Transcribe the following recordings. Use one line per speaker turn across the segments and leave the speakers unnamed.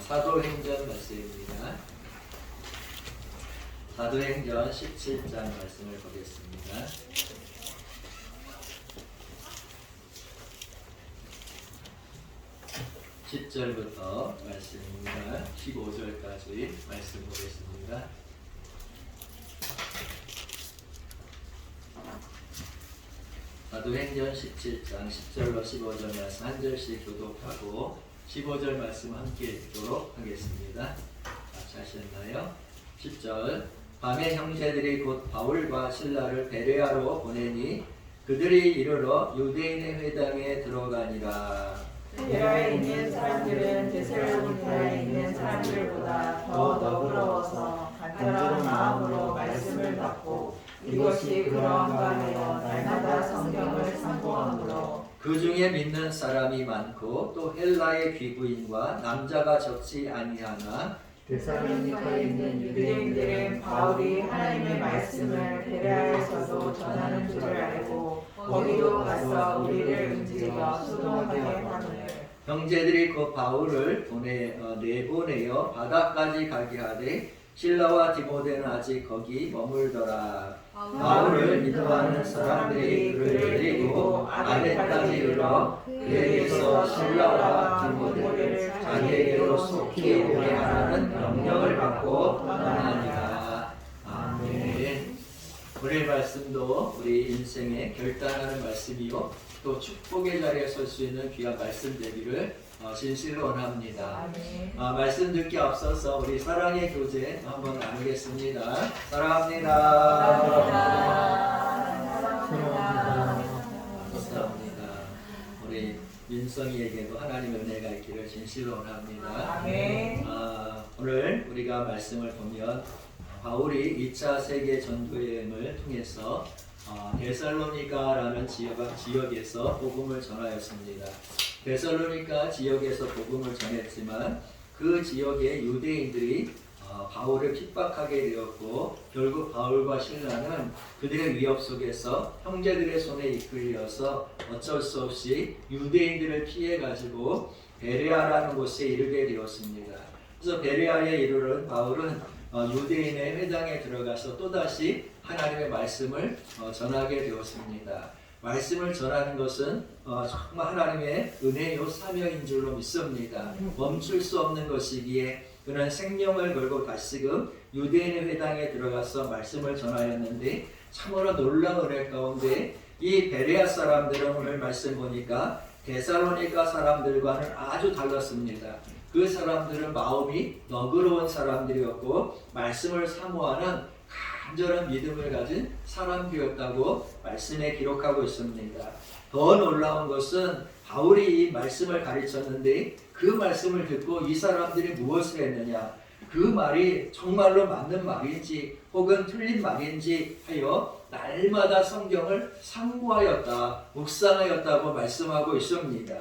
사도행전 말씀입니다. 사도행전 17장 말씀을 보겠습니다. 10절부터 말씀입니다. 15절까지 말씀 보겠습니다. 사도행전 17장 10절로 15절 말씀 한 절씩 교독하고 15절 말씀 함께 읽도록 하겠습니다. 같이 하셨나요? 10절 밤에 형제들이 곧 바울과 실라를 베레아로 보내니 그들이 이르러 유대인의 회당에 들어가니라.
베레아에 있는 사람들은 데살로니가에 있는 사람들보다 더 너그러워서 간절한 마음으로 말씀을 받고 이것이 그러한가 하여 날마다 성경을 참고하므로
그 중에 믿는 사람이 많고 또 헬라의 귀부인과 남자가 적지 아니하나
데살로니가에 있는 유대인들은 바울이 하나님의 말씀을 베레아에서도 전하는 줄 알고 거기도 가서 우리를 움직여 소동하게 하느니
형제들이 그 바울을 내보내어 바다까지 가게 하되 실라와 디모데는 아직 거기 머물더라. 바울을 인도하는 사람들이 그를 데리고 아덴까지 이르러 그에게서 실라와 디모데를 자기에게로 속히 오게 하라는 명령을 받고 떠나니라. 아멘. 오늘 말씀도 우리 인생에 결단하는 말씀이요 또 축복의 자리에 설 수 있는 귀한 말씀 되기를 진실로 원합니다. 말씀 듣기 앞서서 우리 사랑의 교제 한번 나누겠습니다. 사랑합니다. 감사합니다. 우리 민성이에게도 하나님의 은혜가 있기를 진실로 원합니다. 오늘 우리가 말씀을 보면 바울이 2차 세계 전도여행을 통해서 데살로니가라는 지역에서 복음을 전하였습니다. 데살로니가 지역에서 복음을 전했지만 그 지역의 유대인들이 바울을 핍박하게 되었고 결국 바울과 실라는 그들의 위협 속에서 형제들의 손에 이끌려서 어쩔 수 없이 유대인들을 피해 가지고 베레아라는 곳에 이르게 되었습니다. 그래서 베레아에 이르는 바울은 유대인의 회당에 들어가서 또다시 하나님의 말씀을 전하게 되었습니다. 말씀을 전하는 것은 정말 하나님의 은혜요 사명인 줄로 믿습니다. 멈출 수 없는 것이기에 그는 생명을 걸고 다시금 유대인의 회당에 들어가서 말씀을 전하였는데 참으로 놀라운 은혜 가운데 이 베레아 사람들은 오늘 말씀 보니까 데살로니가 사람들과는 아주 달랐습니다. 그 사람들은 마음이 너그러운 사람들이었고 말씀을 사모하는 간절한 믿음을 가진 사람들이었다고 말씀에 기록하고 있습니다. 더 놀라운 것은 바울이 이 말씀을 가르쳤는데 그 말씀을 듣고 이 사람들이 무엇을 했느냐, 그 말이 정말로 맞는 말인지 혹은 틀린 말인지 하여 날마다 성경을 상고하였다, 묵상하였다고 말씀하고 있습니다.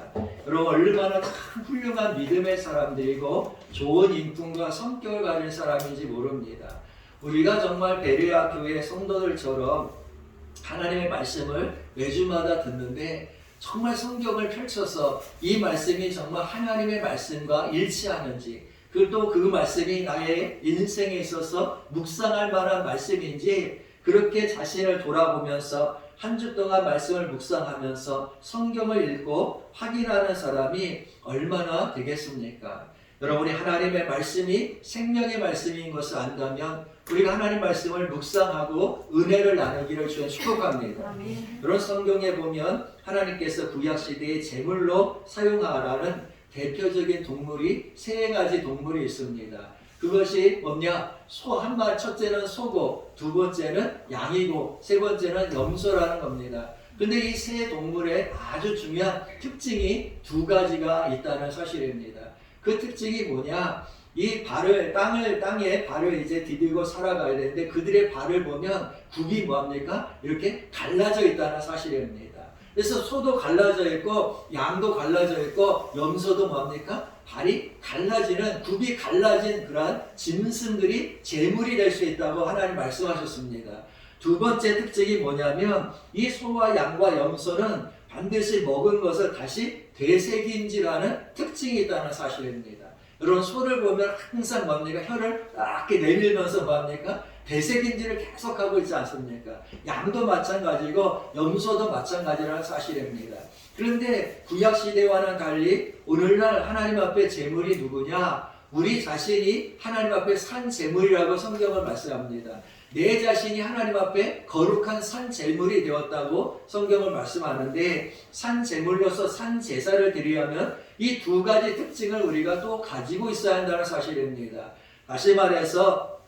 여러분 얼마나 참 훌륭한 믿음의 사람들이고 좋은 인품과 성격을 가진 사람인지 모릅니다. 우리가 정말 베레아 교회 성도들처럼 하나님의 말씀을 매주마다 듣는데 정말 성경을 펼쳐서 이 말씀이 정말 하나님의 말씀과 일치하는지 그리고 그 말씀이 나의 인생에 있어서 묵상할 만한 말씀인지 그렇게 자신을 돌아보면서 한 주 동안 말씀을 묵상하면서 성경을 읽고 확인하는 사람이 얼마나 되겠습니까? 여러분이 하나님의 말씀이 생명의 말씀인 것을 안다면 우리가 하나님 말씀을 묵상하고 은혜를 나누기를 주여 축복합니다. 그런 성경에 보면 하나님께서 구약시대에 제물로 사용하라는 대표적인 동물이 세 가지 동물이 있습니다. 그것이 뭐냐? 소 한 마리, 첫째는 소고, 두 번째는 양이고, 세 번째는 염소라는 겁니다. 근데 이 세 동물의 아주 중요한 특징이 두 가지가 있다는 사실입니다. 그 특징이 뭐냐? 이 발을, 땅에 발을 이제 디디고 살아가야 되는데 그들의 발을 보면 굽이 뭐합니까? 이렇게 갈라져 있다는 사실입니다. 그래서 소도 갈라져 있고, 양도 갈라져 있고, 염소도 뭐합니까? 발이 갈라지는, 굽이 갈라진 그러한 짐승들이 제물이 될 수 있다고 하나님 말씀하셨습니다. 두 번째 특징이 뭐냐면 이 소와 양과 염소는 반드시 먹은 것을 다시 되새김질하는 특징이 있다는 사실입니다. 여러분 소를 보면 항상 뭡니까? 혀를 딱 이렇게 내밀면서 뭡니까? 되새김질을 계속하고 있지 않습니까? 양도 마찬가지고 염소도 마찬가지라는 사실입니다. 그런데 구약시대와는 달리 오늘날 하나님 앞에 제물이 누구냐? 우리 자신이 하나님 앞에 산 제물이라고 성경을 말씀합니다. 내 자신이 하나님 앞에 거룩한 산 제물이 되었다고 성경을 말씀하는데, 산 제물로서 산 제사를 드리려면 이 두 가지 특징을 우리가 또 가지고 있어야 한다는 사실입니다. 다시 말해서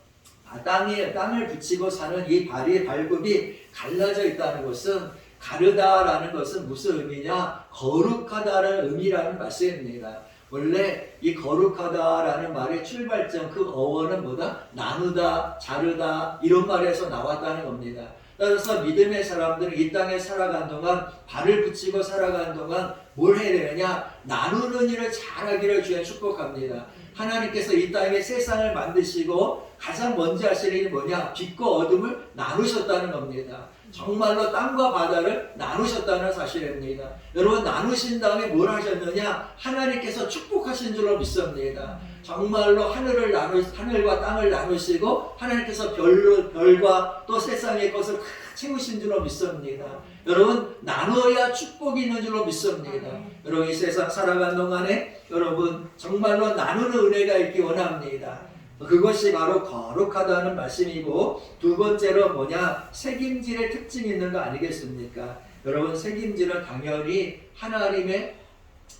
땅을 붙이고 사는 이 발굽이 갈라져 있다는 것은, 가르다라는 것은 무슨 의미냐? 거룩하다라는 의미라는 말씀입니다. 원래 이 거룩하다라는 말의 출발점, 그 어원은 뭐다? 나누다, 자르다 이런 말에서 나왔다는 겁니다. 따라서 믿음의 사람들은 이 땅에 살아간 동안, 발을 붙이고 살아간 동안 뭘 해야 되느냐? 나누는 일을 잘하기를 주여 축복합니다. 하나님께서 이 땅에 세상을 만드시고 가장 먼저 하시는 일이 뭐냐? 빛과 어둠을 나누셨다는 겁니다. 정말로 땅과 바다를 나누셨다는 사실입니다. 여러분, 나누신 다음에 뭘 하셨느냐? 하나님께서 축복하신 줄로 믿습니다. 정말로 하늘과 땅을 나누시고 하나님께서 별과 또 세상의 것을 다 채우신 줄로 믿습니다. 여러분, 나누어야 축복이 있는 줄로 믿습니다. 여러분, 이 세상 살아간 동안에 여러분 정말로 나누는 은혜가 있기 원합니다. 그것이 바로 거룩하다는 말씀이고, 두 번째로 뭐냐? 책임질의 특징이 있는 거 아니겠습니까? 여러분, 책임질은 당연히 하나님의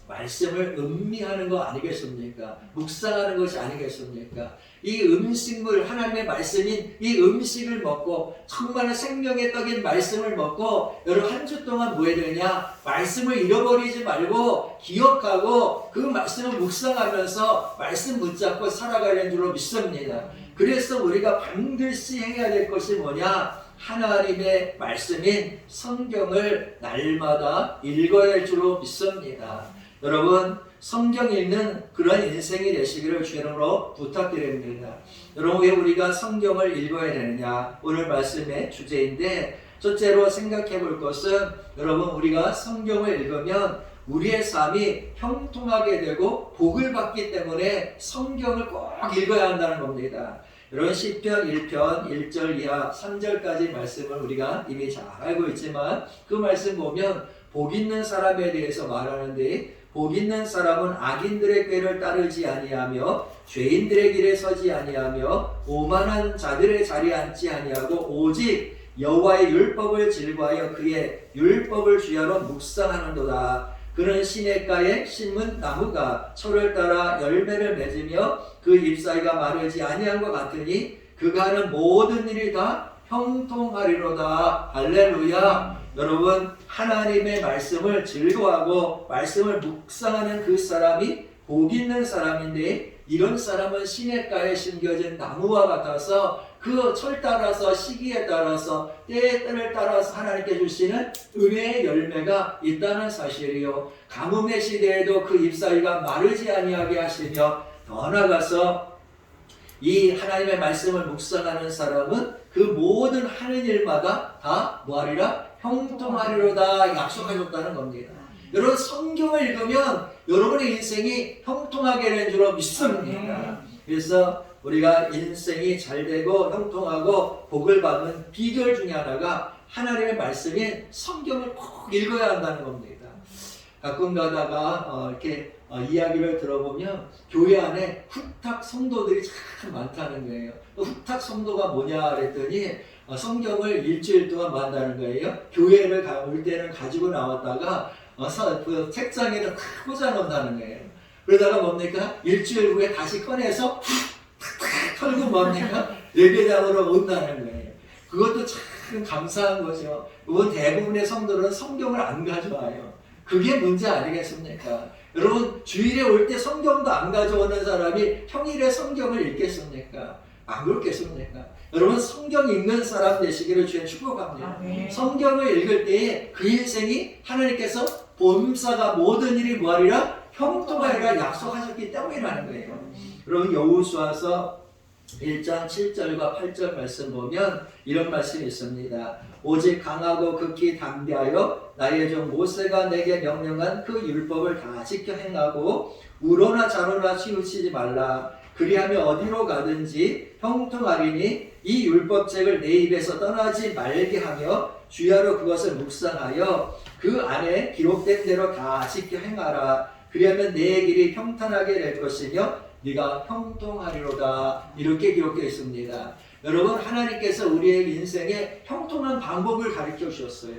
말씀을 음미하는 거 아니겠습니까? 묵상하는 것이 아니겠습니까? 이 음식물, 하나님의 말씀인 이 음식을 먹고, 정말 생명의 떡인 말씀을 먹고, 여러분 한 주 동안 뭐 해야 되냐? 말씀을 잃어버리지 말고 기억하고 그 말씀을 묵상하면서 말씀 붙잡고 살아가려는 줄로 믿습니다. 그래서 우리가 반드시 해야 될 것이 뭐냐? 하나님의 말씀인 성경을 날마다 읽어야 할 줄로 믿습니다. 여러분, 성경 읽는 그런 인생이 되시기를 주님으로 부탁드립니다. 여러분, 왜 우리가 성경을 읽어야 되느냐? 오늘 말씀의 주제인데, 첫째로 생각해 볼 것은, 여러분, 우리가 성경을 읽으면 우리의 삶이 형통하게 되고 복을 받기 때문에 성경을 꼭 읽어야 한다는 겁니다. 여러분, 시편 1편 1절 이하 3절까지 말씀을 우리가 이미 잘 알고 있지만, 그 말씀 보면 복 있는 사람에 대해서 말하는데, 복 있는 사람은 악인들의 꾀를 따르지 아니하며 죄인들의 길에 서지 아니하며 오만한 자들의 자리에 앉지 아니하고 오직 여호와의 율법을 즐거하여 그의 율법을 주야로 묵상하는도다. 그는 시냇가에 심은 나무가 철을 따라 열매를 맺으며 그 잎사귀가 마르지 아니한 것 같으니 그가 하는 모든 일이 다 형통하리로다. 할렐루야. 여러분, 하나님의 말씀을 즐거워하고 말씀을 묵상하는 그 사람이 복 있는 사람인데, 이런 사람은 시냇가에 심겨진 나무와 같아서 그 철 따라서, 시기에 따라서, 때를 따라서 하나님께 주시는 은혜의 열매가 있다는 사실이요, 가뭄의 시대에도 그 잎사귀가 마르지 아니하게 하시며, 더 나아가서 이 하나님의 말씀을 묵상하는 사람은 그 모든 하는 일마다 다 뭐하리라? 형통하리로다 약속하셨다는 겁니다. 여러분, 성경을 읽으면 여러분의 인생이 형통하게 된 줄로 믿습니다. 그래서 우리가 인생이 잘 되고 형통하고 복을 받는 비결 중에 하나가 하나님의 말씀인 성경을 꼭 읽어야 한다는 겁니다. 가끔 가다가 이렇게 이야기를 들어보면 교회 안에 후탁 성도들이 참 많다는 거예요. 후탁 성도가 뭐냐 그랬더니 성경을 일주일 동안 뭐 한다는 거예요. 교회를 올 때는 가지고 나왔다가 그 책장에다 탁 꽂아놓는다는 거예요. 그러다가 뭡니까? 일주일 후에 다시 꺼내서 탁탁 털고 뭡니까? 예배당으로 온다는 거예요. 그것도 참 감사한 거죠. 이번 대부분의 성도는 성경을 안 가져와요. 그게 문제 아니겠습니까? 여러분, 주일에 올 때 성경도 안 가져오는 사람이 평일에 성경을 읽겠습니까? 안 그렇겠습니까? 여러분, 성경 읽는 사람 되시기를 주님 축복합니다. 성경을 읽을 때에 그 인생이 하나님께서 범사가 모든 일이 뭐하리라? 형통하리라 약속하셨기 때문이라는 거예요. 여러분, 여호수아서 1장 7절과 8절 말씀 보면 이런 말씀이 있습니다. 오직 강하고 극히 담대하여 나의 종 모세가 내게 명령한 그 율법을 다 지켜 행하고 우로나 좌로나 치우치지 말라. 그리하면 어디로 가든지 형통하리니 이 율법책을 내 입에서 떠나지 말게 하며 주야로 그것을 묵상하여 그 안에 기록된 대로 다 지켜 행하라. 그리하면 내 길이 평탄하게 될 것이며 네가 형통하리로다. 이렇게 기록되어 있습니다. 여러분, 하나님께서 우리의 인생에 형통한 방법을 가르쳐 주셨어요.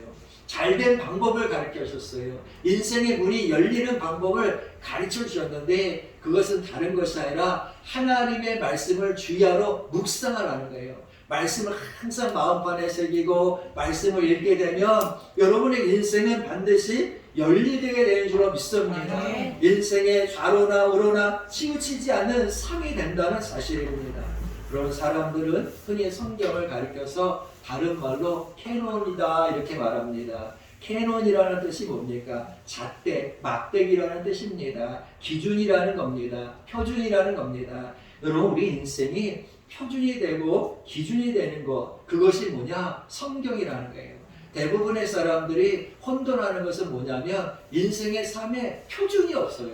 잘된 방법을 가르쳐 주셨어요. 인생의 문이 열리는 방법을 가르쳐 주셨는데 그것은 다른 것이 아니라 하나님의 말씀을 주야로 묵상하라는 거예요. 말씀을 항상 마음판에 새기고 말씀을 읽게 되면 여러분의 인생은 반드시 열리게 되는 줄로 믿습니다. 인생의 좌로나 우로나 치우치지 않는 삶이 된다는 사실입니다. 그런 사람들은 흔히 성경을 가리켜서 다른 말로 캐논이다 이렇게 말합니다. 캐논이라는 뜻이 뭡니까? 잣대, 막대기라는 뜻입니다. 기준이라는 겁니다. 표준이라는 겁니다. 여러분, 우리 인생이 표준이 되고 기준이 되는 것, 그것이 뭐냐? 성경이라는 거예요. 대부분의 사람들이 혼돈하는 것은 뭐냐면 인생의 삶에 표준이 없어요.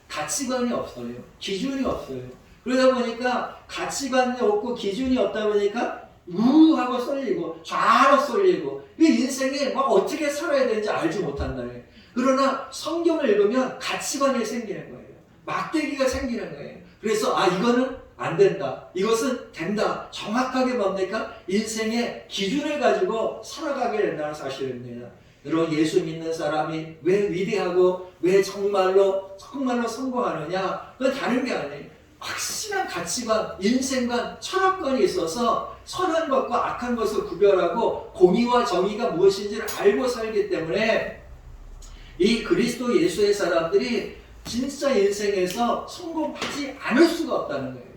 가치관이 없어요. 기준이 없어요. 그러다 보니까 가치관이 없고 기준이 없다 보니까 우하고 쏠리고 좌로 쏠리고 이 인생에 막 어떻게 살아야 되는지 알지 못한다는 거예요. 그러나 성경을 읽으면 가치관이 생기는 거예요. 막대기가 생기는 거예요. 그래서 이거는 안 된다. 이것은 된다. 정확하게 뭡니까? 인생의 기준을 가지고 살아가게 된다는 사실입니다. 여러분, 예수 믿는 사람이 왜 위대하고 왜 정말로 성공하느냐? 그건 다른 게 아니에요. 확실한 가치관, 인생관, 철학관이 있어서 선한 것과 악한 것을 구별하고 공의와 정의가 무엇인지를 알고 살기 때문에 이 그리스도 예수의 사람들이 진짜 인생에서 성공하지 않을 수가 없다는 거예요.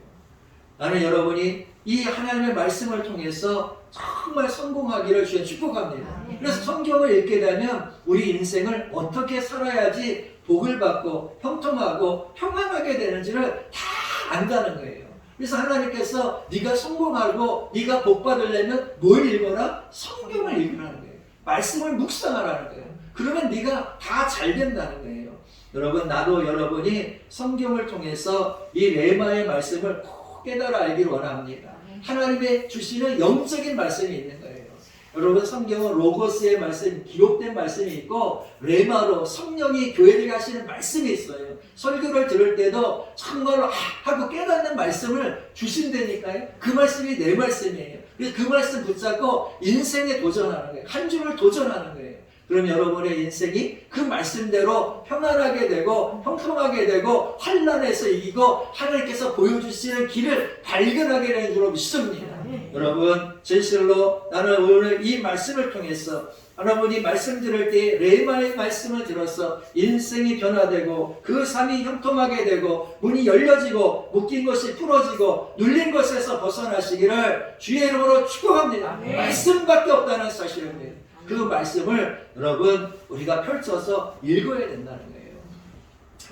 나는 여러분이 이 하나님의 말씀을 통해서 정말 성공하기를 주여 축복합니다. 그래서 성경을 읽게 되면 우리 인생을 어떻게 살아야지 복을 받고 형통하고 평안하게 되는지를 다 안다는 거예요. 그래서 하나님께서 네가 성공하고 네가 복 받으려면 뭘 읽어라? 성경을 읽으라는 거예요. 말씀을 묵상하라는 거예요. 그러면 네가 다 잘 된다는 거예요. 여러분, 나도 여러분이 성경을 통해서 이 레마의 말씀을 꼭 깨달아 알기를 원합니다. 하나님의 주시는 영적인 말씀이 있는 거예요. 여러분, 성경은 로고스의 말씀, 기록된 말씀이 있고 레마로 성령이 교회들이 하시는 말씀이 있어요. 설교를 들을 때도 정말로 하고 깨닫는 말씀을 주신다니까요. 그 말씀이 내 말씀이에요. 그래서 그 말씀 붙잡고 인생에 도전하는 거예요. 한 주를 도전하는 거예요. 그럼 여러분의 인생이 그 말씀대로 평안하게 되고 형통하게 되고 환난에서 이기고 하나님께서 보여주시는 길을 발견하게 되는 줄로 믿습니다. 여러분, 진실로 나는 오늘 이 말씀을 통해서 여러분이 말씀 들을 때 레마의 말씀을 들어서 인생이 변화되고 그 삶이 형통하게 되고 문이 열려지고 묶인 것이 풀어지고 눌린 것에서 벗어나시기를 주의 이름으로 축복합니다. 말씀밖에 없다는 사실입니다. 그 말씀을 여러분 우리가 펼쳐서 읽어야 된다는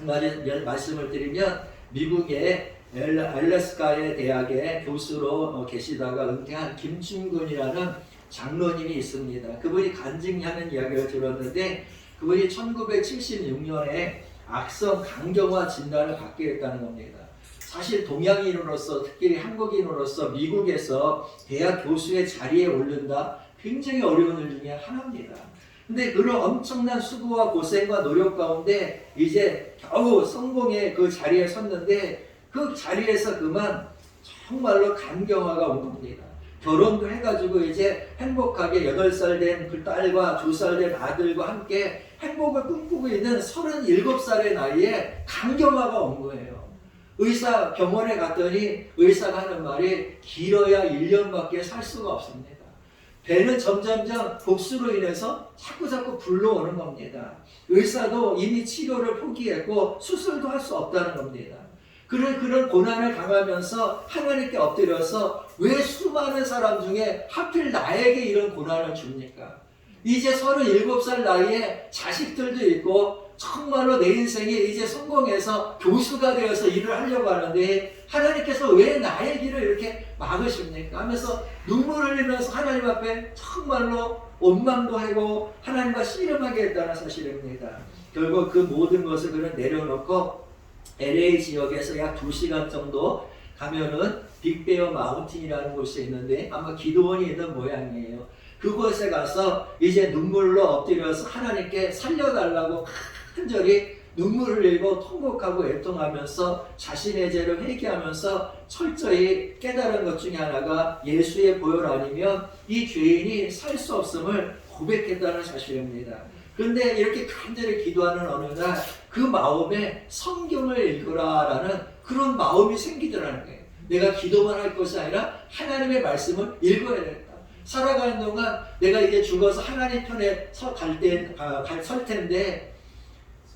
거예요. 말씀을 드리면 미국의 알래스카의 대학의 교수로 계시다가 은퇴한 김충근이라는 장로님이 있습니다. 그분이 간증하는 이야기를 들었는데 그분이 1976년에 악성 강경화 진단을 받게 됐다는 겁니다. 사실 동양인으로서 특히 한국인으로서 미국에서 대학 교수의 자리에 오른다 굉장히 어려운 일 중에 하나입니다. 근데 그런 엄청난 수고와 고생과 노력 가운데 이제 겨우 성공의 그 자리에 섰는데 그 자리에서 그만 정말로 간경화가 온 겁니다. 결혼도 해가지고 이제 행복하게 8살 된 그 딸과 2살 된 아들과 함께 행복을 꿈꾸고 있는 37살의 나이에 간경화가 온 거예요. 병원에 갔더니 의사가 하는 말이 길어야 1년밖에 살 수가 없습니다. 배는 점점점 복수로 인해서 자꾸 불러오는 겁니다. 의사도 이미 치료를 포기했고 수술도 할 수 없다는 겁니다. 그런 고난을 당하면서 하나님께 엎드려서 왜 수많은 사람 중에 하필 나에게 이런 고난을 줍니까? 이제 37살 나이에 자식들도 있고 정말로 내 인생이 이제 성공해서 교수가 되어서 일을 하려고 하는데 하나님께서 왜 나의 길을 이렇게 막으십니까? 하면서 눈물을 흘리면서 하나님 앞에 정말로 원망도 하고 하나님과 씨름하게 했다는 사실입니다. 결국 그 모든 것을 그는 내려놓고 LA 지역에서 약 2시간 정도 가면은 빅베어 마운틴이라는 곳이 있는데 아마 기도원이 있는 모양이에요. 그곳에 가서 이제 눈물로 엎드려서 하나님께 살려달라고 간절히 눈물을 흘리고 통곡하고 애통하면서 자신의 죄를 회개하면서 철저히 깨달은 것 중에 하나가 예수의 보혈 아니면 이 죄인이 살 수 없음을 고백했다는 사실입니다. 그런데 이렇게 간절히 기도하는 어느 날 그 마음에 성경을 읽으라라는 그런 마음이 생기더라는 거예요. 내가 기도만 할 것이 아니라 하나님의 말씀을 읽어야 된다. 살아가는 동안 내가 이제 죽어서 하나님 편에 설 텐데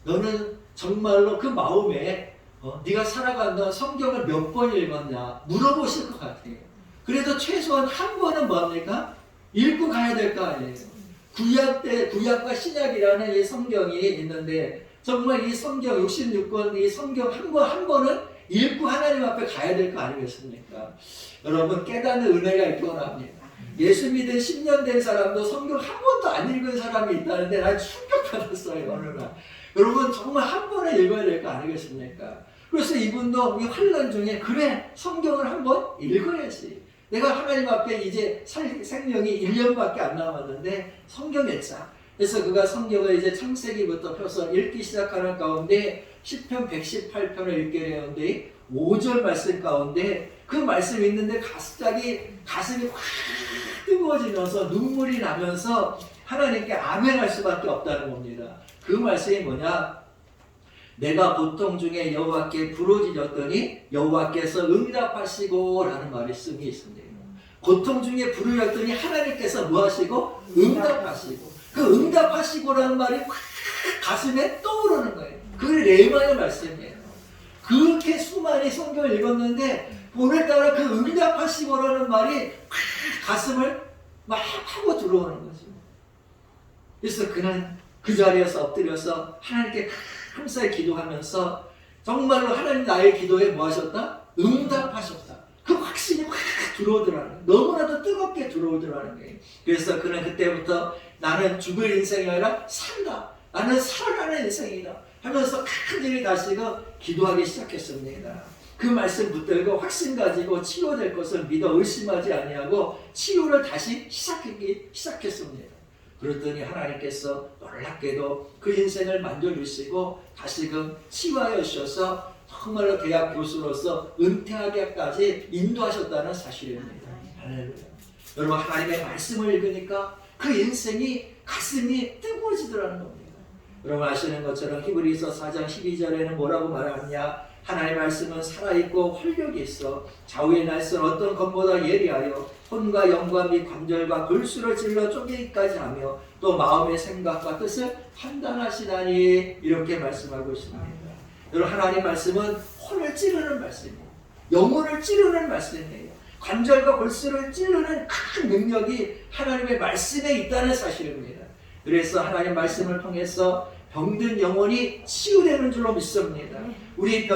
너는 정말로 그 마음에 네가 살아간다 성경을 몇 번 읽었냐 물어보실 것 같아요. 그래도 최소한 한 번은 뭡니까? 읽고 가야 될 거 아니에요. 구약과 신약이라는 이 성경이 있는데 정말 이 성경 66권 이 성경 한 번은 읽고 하나님 앞에 가야 될 거 아니겠습니까? 여러분 깨닫는 은혜가 있기 원합니다. 예수 믿은 10년 된 사람도 성경 한 번도 안 읽은 사람이 있다는데 난 충격받았어요. 어느 날. 여러분 정말 한 번에 읽어야 될 거 아니겠습니까? 그래서 이분도 이 환난 중에 그래 성경을 한 번 읽어야지. 내가 하나님 앞에 이제 생명이 1년밖에 안 남았는데 성경 읽자. 그래서 그가 성경을 이제 창세기부터 펴서 읽기 시작하는 가운데 시편 118편을 읽게 되는데 5절 말씀 가운데 그 말씀이 있는데 갑자기 가슴이 확 뜨거워지면서 눈물이 나면서 하나님께 아멘할 수밖에 없다는 겁니다. 그 말씀이 뭐냐? 내가 고통 중에 여호와께 부르짖었더니 여호와께서 응답하시고 라는 말씀이 있습니다. 고통 중에 부르짖었더니 하나님께서 뭐 하시고? 응답하시고. 그 응답하시고라는 말이 확 가슴에 떠오르는 거예요. 그게 레마의 말씀이에요. 그렇게 수많이 성경을 읽었는데 오늘따라 그 응답하시고라는 말이 확 가슴을 막 하고 들어오는 거죠. 그래서 그는 그 자리에서 엎드려서 하나님께 감사히 기도하면서 정말로 하나님 나의 기도에 뭐 하셨다? 응답하셨다. 그 확신이 확 들어오더라는 거예요. 너무나도 뜨겁게 들어오더라는 거예요. 그래서 그는 그때부터 나는 죽을 인생이 아니라 산다. 나는 살아가는 인생이다. 하면서 간절히 다시금 기도하기 시작했습니다. 그 말씀 붙들고 확신 가지고 치료될 것을 믿어 의심하지 아니하고 치료를 다시 시작했습니다. 그랬더니 하나님께서 놀랍게도 그 인생을 만져주시고 다시금 치유하여 주셔서 정말로 대학 교수로서 은퇴하기까지 인도하셨다는 사실입니다. 할렐루야. 여러분 하나님의 말씀을 읽으니까 그 인생이 가슴이 뜨거워지더라는 겁니다. 여러분 아시는 것처럼 히브리서 4장 12절에는 뭐라고 말하느냐? 하나님의 말씀은 살아있고 활력이 있어 좌우의 날선 어떤 것보다 예리하여 혼과 영과 및 관절과 골수를 찔러 쪼개기까지 하며 또 마음의 생각과 뜻을 판단하시다니 이렇게 말씀하고 있습니다. 여러분 하나님 말씀은 혼을 찌르는 말씀이에요. 영혼을 찌르는 말씀이에요. 관절과 골수를 찌르는 큰 능력이 하나님의 말씀에 있다는 사실입니다. 그래서 하나님 말씀을 통해서 병든 영혼이 치유되는 줄로 믿습니다. 우리 이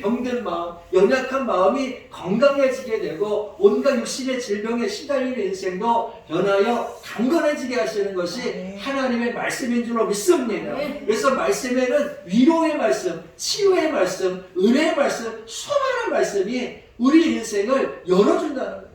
병든 마음, 연약한 마음이 건강해지게 되고 온갖 육신의 질병에 시달리는 인생도 변하여 강건해지게 하시는 것이 하나님의 말씀인 줄로 믿습니다. 그래서 말씀에는 위로의 말씀, 치유의 말씀, 은혜의 말씀, 수많은 말씀이 우리 인생을 열어준다는 거예요.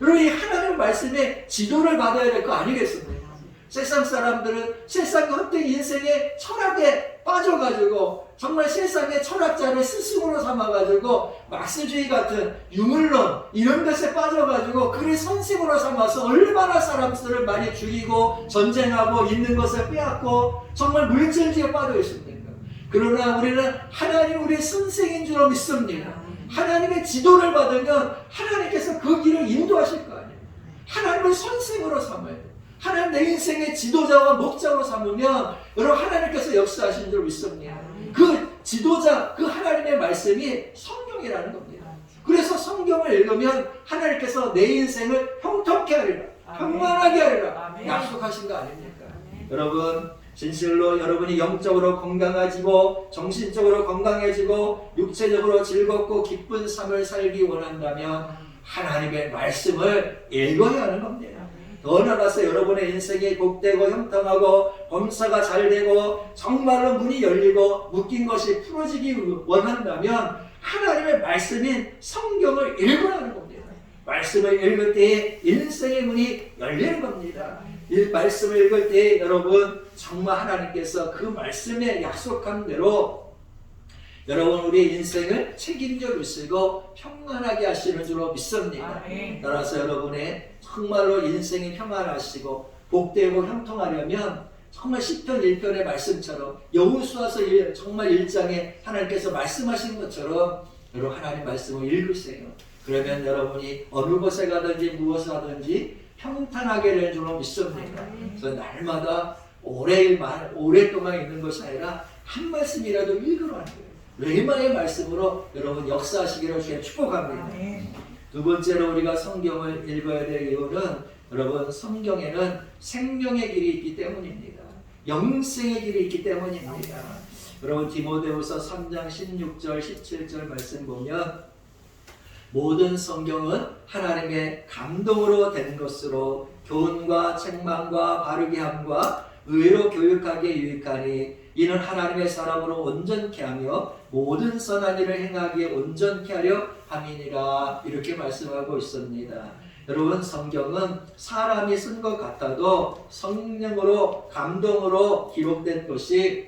여러분 이 하나님의 말씀에 지도를 받아야 될 거 아니겠습니까? 세상 사람들은 세상과 헛된 인생의 철학에 빠져가지고 정말 세상의 철학자를 스승으로 삼아가지고 막스주의 같은 유물론 이런 것에 빠져가지고 그를 선생으로 삼아서 얼마나 사람들을 많이 죽이고 전쟁하고 있는 것을 빼앗고 정말 물질주의에 빠져 있습니까? 그러나 우리는 하나님 우리의 선생인 줄 믿습니다. 하나님의 지도를 받으면 하나님께서 그 길을 인도하실 거 아니에요. 하나님을 선생으로 삼아야 돼요. 하나님 내 인생의 지도자와 목자로 삼으면 여러분 하나님께서 역사하신 줄 믿습니다. 그 지도자, 그 하나님의 말씀이 성경이라는 겁니다. 그래서 성경을 읽으면 하나님께서 내 인생을 형통케 하리라, 평안하게 하리라 약속하신 거 아닙니까? 여러분 진실로 여러분이 영적으로 건강해지고 정신적으로 건강해지고 육체적으로 즐겁고 기쁜 삶을 살기 원한다면 하나님의 말씀을 읽어야 하는 겁니다. 더 나아가서 여러분의 인생이 복되고 형통하고 범사가 잘 되고 정말로 문이 열리고 묶인 것이 풀어지기 원한다면 하나님의 말씀인 성경을 읽으라는 겁니다. 말씀을 읽을 때 인생의 문이 열리는 겁니다. 이 말씀을 읽을 때 여러분 정말 하나님께서 그 말씀에 약속한 대로 여러분 우리 인생을 책임져 주시고 평안하게 하시는 줄로 믿습니다. 따라서 여러분의 정말로 인생이 평안하시고 복되고 형통하려면 정말 시편 1편의 말씀처럼 여호수아서 정말 1장에 하나님께서 말씀하신 것처럼 여러분 하나님 말씀을 읽으세요. 그러면 여러분이 어느 곳에 가든지 무엇을 하든지 평탄하게 되는 줄로 믿습니다. 그래서 날마다 오랫동안 있는 것이 아니라 한 말씀이라도 읽으라는 거예요. 레마의 말씀으로 여러분 역사하시기를 주님 축복합니다. 두 번째로 우리가 성경을 읽어야 될 이유는 여러분 성경에는 생명의 길이 있기 때문입니다. 영생의 길이 있기 때문입니다. 여러분 디모데후서 3장 16절 17절 말씀 보면 모든 성경은 하나님의 감동으로 된 것으로 교훈과 책망과 바르게 함과 의로 교육하기에 유익하니 이는 하나님의 사람으로 온전케 하며 모든 선한 일을 행하기에 온전케 하려 함이니라. 이렇게 말씀하고 있습니다. 여러분 성경은 사람이 쓴 것 같아도 성령으로 감동으로 기록된 것이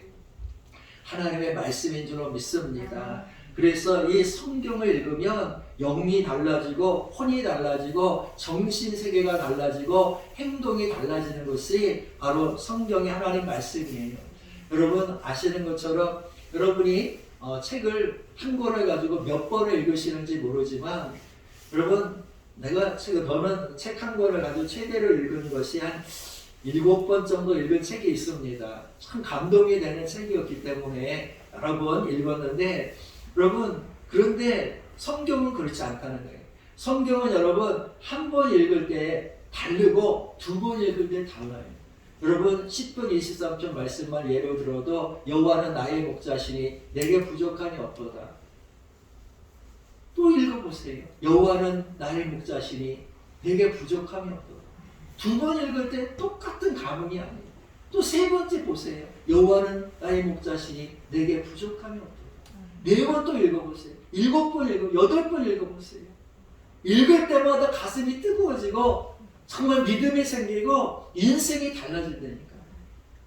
하나님의 말씀인 줄로 믿습니다. 그래서 이 성경을 읽으면 영이 달라지고 혼이 달라지고 정신세계가 달라지고 행동이 달라지는 것이 바로 성경의 하나님 말씀이에요. 여러분 아시는 것처럼 여러분이 책을 한 권을 가지고 몇 번을 읽으시는지 모르지만 여러분 저는 책 한 권을 가지고 최대로 읽은 것이 한 7번 정도 읽은 책이 있습니다. 참 감동이 되는 책이었기 때문에 여러 번 읽었는데 여러분 그런데 성경은 그렇지 않다는 거예요. 성경은 여러분 한 번 읽을 때 다르고 두 번 읽을 때 달라요. 여러분 10분 23절 말씀만 예로 들어도 여호와는 나의 목자시니 내게 부족함이 없도다. 또 읽어보세요. 여호와는 나의 목자시니 내게 부족함이 없도다. 두 번 읽을 때 똑같은 감흥이 아니에요. 또 세 번째 보세요. 여호와는 나의 목자시니 내게 부족함이 없도다. 4번 또 읽어보세요. 7번 읽고 8번 읽어보세요. 읽을 때마다 가슴이 뜨거워지고 정말 믿음이 생기고 인생이 달라진다니까.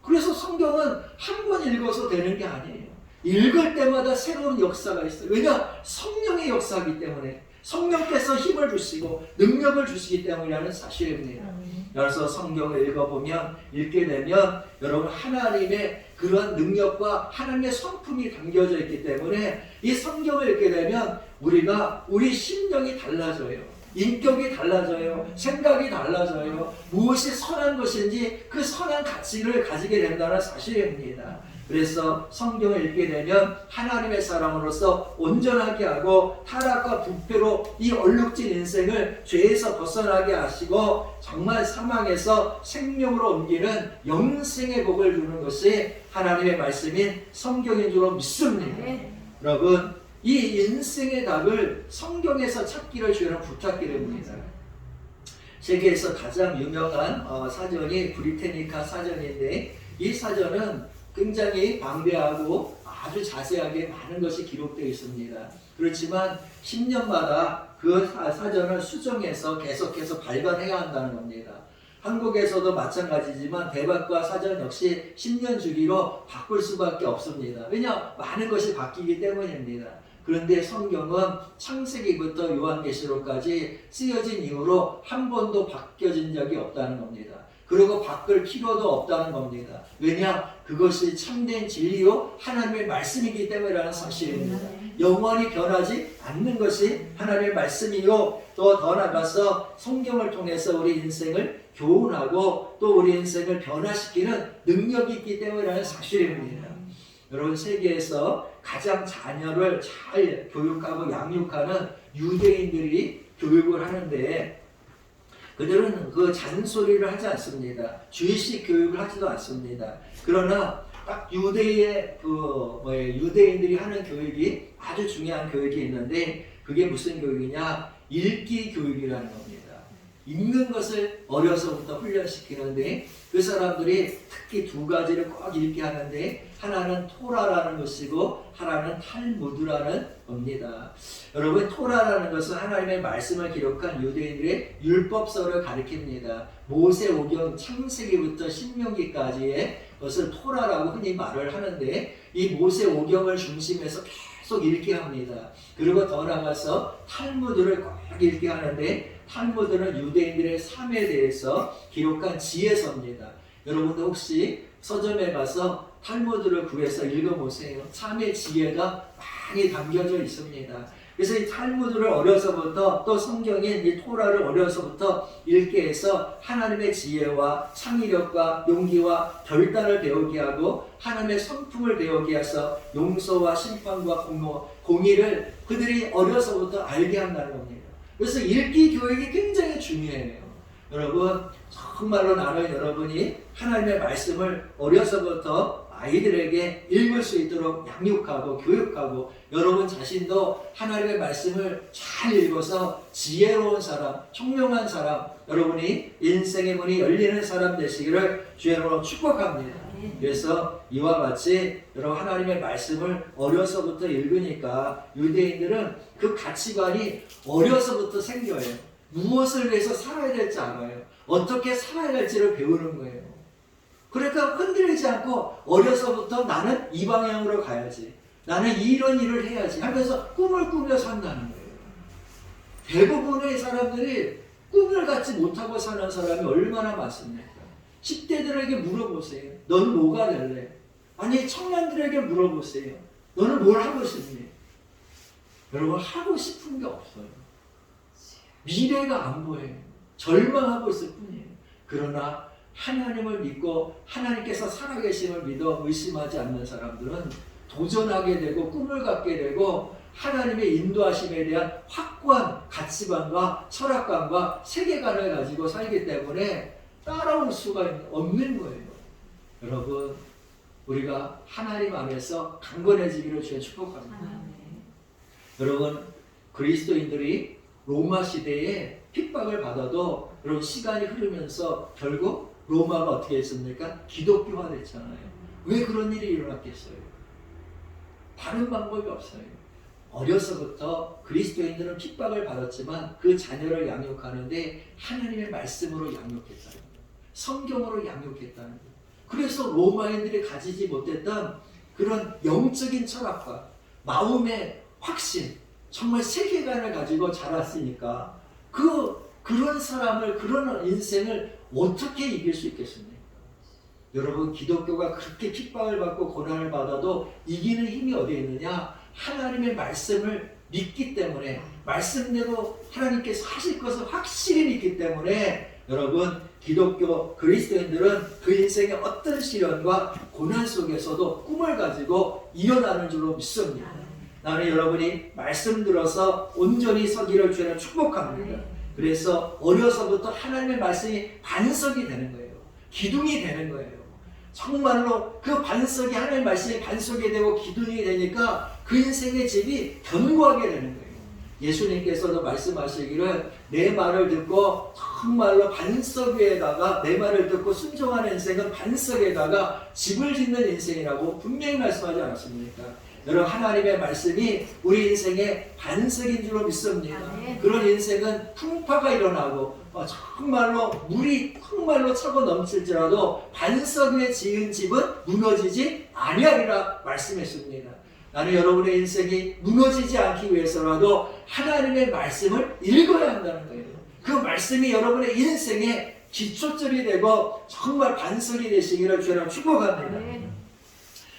그래서 성경은 한 번 읽어서 되는 게 아니에요. 읽을 때마다 새로운 역사가 있어요. 왜냐? 성령의 역사이기 때문에 성령께서 힘을 주시고 능력을 주시기 때문이라는 사실입니다. 그래서 성경을 읽어보면 읽게 되면 여러분 하나님의 그런 능력과 하나님의 성품이 담겨져 있기 때문에 이 성경을 읽게 되면 우리 심령이 달라져요. 인격이 달라져요. 생각이 달라져요. 무엇이 선한 것인지 그 선한 가치를 가지게 된다는 사실입니다. 그래서 성경을 읽게 되면 하나님의 사람으로서 온전하게 하고 타락과 부패로 이 얼룩진 인생을 죄에서 벗어나게 하시고 정말 사망에서 생명으로 옮기는 영생의 복을 주는 것이 하나님의 말씀인 성경인 줄로 믿습니다. 여러분 이 인생의 답을 성경에서 찾기를 주는 부탁드립니다. 세계에서 가장 유명한 사전이 브리테니카 사전인데 이 사전은 굉장히 방대하고 아주 자세하게 많은 것이 기록되어 있습니다. 그렇지만 10년마다 그 사전을 수정해서 계속해서 발간해야 한다는 겁니다. 한국에서도 마찬가지지만 대박과 사전 역시 10년 주기로 바꿀 수밖에 없습니다. 왜냐? 많은 것이 바뀌기 때문입니다. 그런데 성경은 창세기부터 요한계시록까지 쓰여진 이후로 한 번도 바뀌어진 적이 없다는 겁니다. 그리고 바꿀 필요도 없다는 겁니다. 왜냐? 그것이 참된 진리요 하나님의 말씀이기 때문이라는 사실입니다. 영원히 변하지 않는 것이 하나님의 말씀이요 또 더 나아가서 성경을 통해서 우리 인생을 교훈하고 또 우리 인생을 변화시키는 능력이 있기 때문이라는 사실입니다. 여러분 세계에서 가장 자녀를 잘 교육하고 양육하는 유대인들이 교육을 하는데 그들은 그 잔소리를 하지 않습니다. 주의식 교육을 하지도 않습니다. 그러나 딱 유대인들이 하는 교육이 아주 중요한 교육이 있는데 그게 무슨 교육이냐? 읽기 교육이라는 겁니다. 읽는 것을 어려서부터 훈련시키는데 그 사람들이 특히 두 가지를 꼭 읽게 하는데 하나는 토라라는 것이고 하나는 탈무드라는 겁니다. 여러분 토라라는 것은 하나님의 말씀을 기록한 유대인들의 율법서를 가리킵니다. 모세오경 창세기부터 신명기까지의 것을 토라라고 흔히 말을 하는데 이 모세오경을 중심해서 계속 읽게 합니다. 그리고 더 나아가서 탈무드를 꼭 읽게 하는데 탈무드는 유대인들의 삶에 대해서 기록한 지혜서입니다. 여러분도 혹시 서점에 가서 탈무드를 구해서 읽어보세요. 삶의 지혜가 많이 담겨져 있습니다. 그래서 이 탈무드를 어려서부터 또 성경인 이 토라를 어려서부터 읽게 해서 하나님의 지혜와 창의력과 용기와 결단을 배우게 하고 하나님의 성품을 배우게 해서 용서와 심판과 공의를 그들이 어려서부터 알게 한다는 겁니다. 그래서 읽기 교육이 굉장히 중요해요. 여러분 정말로 나는 여러분이 하나님의 말씀을 어려서부터 아이들에게 읽을 수 있도록 양육하고 교육하고 여러분 자신도 하나님의 말씀을 잘 읽어서 지혜로운 사람, 총명한 사람, 여러분이 인생의 문이 열리는 사람 되시기를 주의 이름으로 축복합니다. 그래서 이와 같이 여러분 하나님의 말씀을 어려서부터 읽으니까 유대인들은 그 가치관이 어려서부터 생겨요. 무엇을 위해서 살아야 될지 알아요. 어떻게 살아야 할지를 배우는 거예요. 그러니까 흔들리지 않고 어려서부터 나는 이 방향으로 가야지. 나는 이런 일을 해야지 하면서 꿈을 꾸며 산다는 거예요. 대부분의 사람들이 꿈을 갖지 못하고 사는 사람이 얼마나 많습니까? 10대들에게 물어보세요. 너는 뭐가 될래? 아니 청년들에게 물어보세요. 너는 뭘 하고 싶니? 여러분 하고 싶은 게 없어요. 미래가 안 보여요. 절망하고 있을 뿐이에요. 그러나 하나님을 믿고 하나님께서 살아계심을 믿어 의심하지 않는 사람들은 도전하게 되고 꿈을 갖게 되고 하나님의 인도하심에 대한 확고한 가치관과 철학관과 세계관을 가지고 살기 때문에 따라올 수가 없는 거예요. 여러분 우리가 하나님 안에서 강건해지기를 주의 축복합니다. 여러분 그리스도인들이 로마 시대에 핍박을 받아도 여러분 시간이 흐르면서 결국 로마가 어떻게 했습니까? 기독교화 됐잖아요. 왜 그런 일이 일어났겠어요? 다른 방법이 없어요. 어려서부터 그리스도인들은 핍박을 받았지만 그 자녀를 양육하는데 하나님의 말씀으로 양육했다는 거예요. 성경으로 양육했다는 거예요. 그래서 로마인들이 가지지 못했던 그런 영적인 철학과 마음의 확신, 정말 세계관을 가지고 자랐으니까 그런 사람을, 그런 인생을 어떻게 이길 수 있겠습니까? 여러분 기독교가 그렇게 핍박을 받고 고난을 받아도 이기는 힘이 어디에 있느냐? 하나님의 말씀을 믿기 때문에 말씀대로 하나님께서 하실 것을 확실히 믿기 때문에 여러분 기독교 그리스도인들은 그 인생의 어떤 시련과 고난 속에서도 꿈을 가지고 일어나는 줄로 믿습니다. 나는 여러분이 말씀 들어서 온전히 서기를 주는 축복합니다. 그래서 어려서부터 하나님의 말씀이 반석이 되는 거예요. 기둥이 되는 거예요. 정말로 그 반석이 하나님의 말씀이 반석이 되고 기둥이 되니까 그 인생의 집이 견고하게 되는 거예요. 예수님께서도 말씀하시기를 내 말을 듣고 정말로 반석 위에다가 내 말을 듣고 순종하는 인생은 반석에다가 집을 짓는 인생이라고 분명히 말씀하지 않았습니까? 여러분 하나님의 말씀이 우리 인생의 반석인 줄로 믿습니다. 그런 인생은 풍파가 일어나고 정말로 물이 정말로 차고 넘칠지라도 반석 위에 지은 집은 무너지지 아니하리라 말씀했습니다. 나는 여러분의 인생이 무너지지 않기 위해서라도 하나님의 말씀을 읽어야 한다는 거예요. 그 말씀이 여러분의 인생의 기초점이 되고 정말 반석이 되시기를 주님 축복합니다.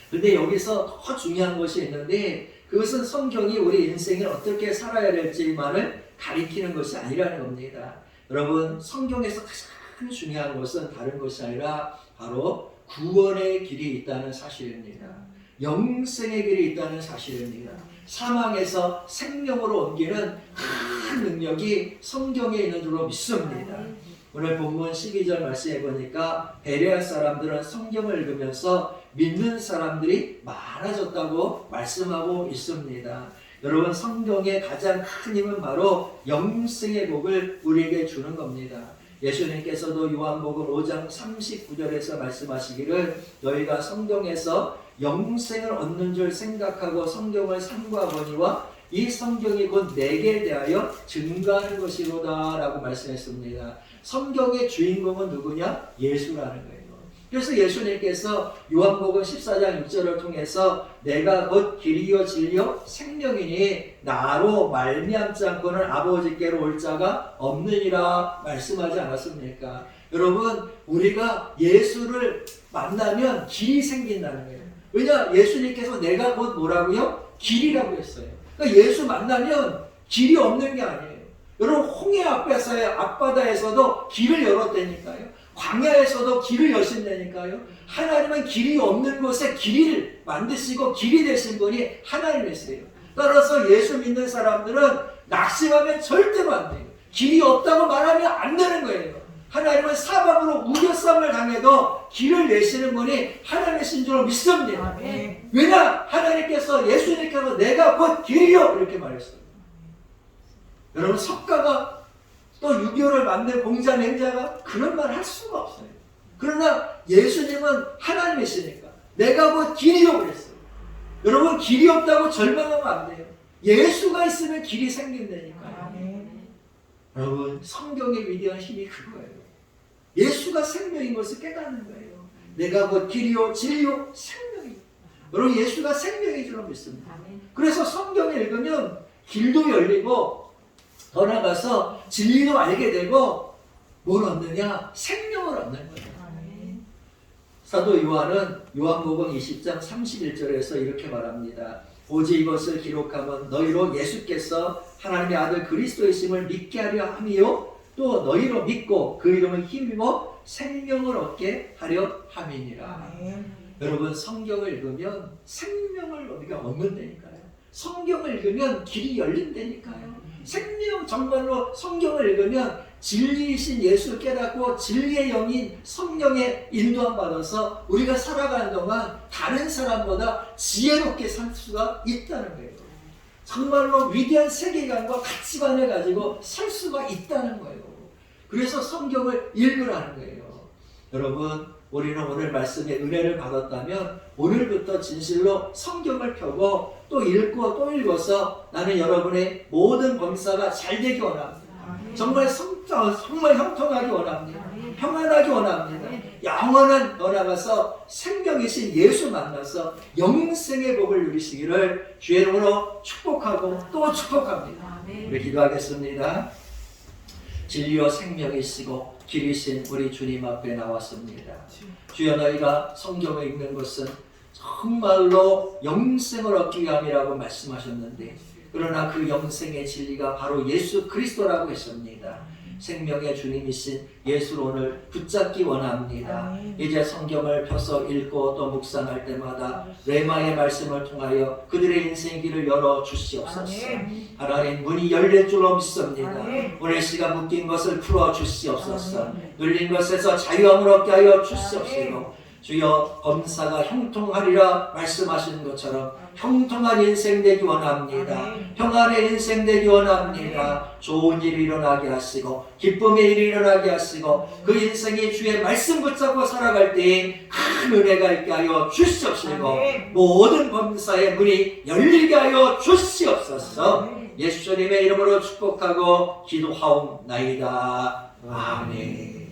근데 여기서 더 중요한 것이 있는데 그것은 성경이 우리 인생을 어떻게 살아야 될지만을 가리키는 것이 아니라는 겁니다. 여러분 성경에서 가장 중요한 것은 다른 것이 아니라 바로 구원의 길이 있다는 사실입니다. 영생의 길이 있다는 사실입니다. 사망에서 생명으로 옮기는 큰 능력이 성경에 있는 줄로 믿습니다. 오늘 본문 12절 말씀해 보니까 베레아 사람들은 성경을 읽으면서 믿는 사람들이 많아졌다고 말씀하고 있습니다. 여러분, 성경의 가장 큰 힘은 바로 영생의 복을 우리에게 주는 겁니다. 예수님께서도 요한복음 5장 39절에서 말씀하시기를 너희가 성경에서 영생을 얻는 줄 생각하고 성경을 삼가보니와 이 성경이 곧 내게 대하여 증거하는 것이로다 라고 말씀했습니다. 성경의 주인공은 누구냐? 예수라는 거예요. 그래서 예수님께서 요한복음 14장 6절을 통해서 내가 곧 길이요 진리요 생명이니 나로 말미암지 않고는 아버지께로 올 자가 없느니라 말씀하지 않았습니까? 여러분, 우리가 예수를 만나면 길이 생긴다는 거예요. 왜냐? 예수님께서 내가 곧 뭐라고요? 길이라고 했어요. 그러니까 예수 만나면 길이 없는 게 아니에요. 여러분, 홍해 앞에서의 앞바다에서도 길을 열었다니까요. 광야에서도 길을 여신다니까요. 하나님은 길이 없는 곳에 길을 만드시고 길이 되신 분이 하나님이세요. 따라서 예수 믿는 사람들은 낙심하면 절대로 안 돼요. 길이 없다고 말하면 안 되는 거예요. 하나님은 사방으로 우겨쌈을 당해도 길을 내시는 분이 하나님이신 줄 믿습니다. 왜냐? 하나님께서, 예수님께서 내가 곧 길이요 이렇게 말했어요. 여러분, 석가가 또 6.25를 만든 공자 맹자가 그런 말 할 수가 없어요. 그러나 예수님은 하나님이시니까 내가 곧 길이요 그랬어요. 여러분, 길이 없다고 절망하면 안 돼요. 예수가 있으면 길이 생긴다니까요. 여러분, 성경의 위대한 힘이 그거예요. 예수가 생명인 것을 깨닫는 거예요. 내가 곧 길이요 진리요 생명이요. 여러분, 예수가 생명인 줄 믿습니다. 그래서 성경을 읽으면 길도 열리고 더 나아가서 진리도 알게 되고 뭘 얻느냐? 생명을 얻는 거예요. 사도 요한은 요한복음 20장 31절에서 이렇게 말합니다. 오직 이것을 기록하면 너희로 예수께서 하나님의 아들 그리스도이심을 믿게 하려 함이요 또 너희로 믿고 그 이름을 힘입어 생명을 얻게 하려 함이니라. 여러분, 성경을 읽으면 생명을 우리가 얻는다니까요. 성경을 읽으면 길이 열린다니까요. 생명, 정말로 성경을 읽으면 진리이신 예수를 깨닫고 진리의 영인 성령의 인도함 받아서 우리가 살아가는 동안 다른 사람보다 지혜롭게 살 수가 있다는 거예요. 정말로 위대한 세계관과 가치관을 가지고 살 수가 있다는 거예요. 그래서 성경을 읽으라는 거예요. 여러분, 우리는 오늘 말씀의 은혜를 받았다면 오늘부터 진실로 성경을 펴고 또 읽고 또 읽어서 나는 여러분의 모든 범사가 잘 되기 원합니다. 정말 형통하기 원합니다. 평안하기 원합니다. 영원한 더 나가서 생명이신 예수 만나서 영생의 복을 누리시기를 주의 이름으로 축복하고 또 축복합니다. 우리 기도하겠습니다. 진리와 생명이시고 길이신 우리 주님 앞에 나왔습니다. 주여, 너희가 성경을 읽는 것은 정말로 영생을 얻기 위함이라고 말씀하셨는데, 그러나 그 영생의 진리가 바로 예수 그리스도라고 했습니다. 생명의 주님이신 예수를 오늘 붙잡기 원합니다. 이제 성경을 펴서 읽고 또 묵상할 때마다 레마의 말씀을 통하여 그들의 인생의 길을 열어 주시옵소서. 하나님, 문이 열릴 줄로 믿습니다. 오늘 시간 묶인 것을 풀어 주시옵소서. 눌린 것에서 자유함을 얻게 하여 주시옵시고, 주여, 범사가 형통하리라 말씀하시는 것처럼 형통한 인생 되기 원합니다. 평안의 인생 되기 원합니다. 좋은 일이 일어나게 하시고 기쁨의 일이 일어나게 하시고 그 인생이 주의 말씀 붙잡고 살아갈 때에 큰 은혜가 있게 하여 주시옵시고 모든 범사의 문이 열리게 하여 주시옵소서. 예수님의 이름으로 축복하고 기도하옵나이다. 아멘.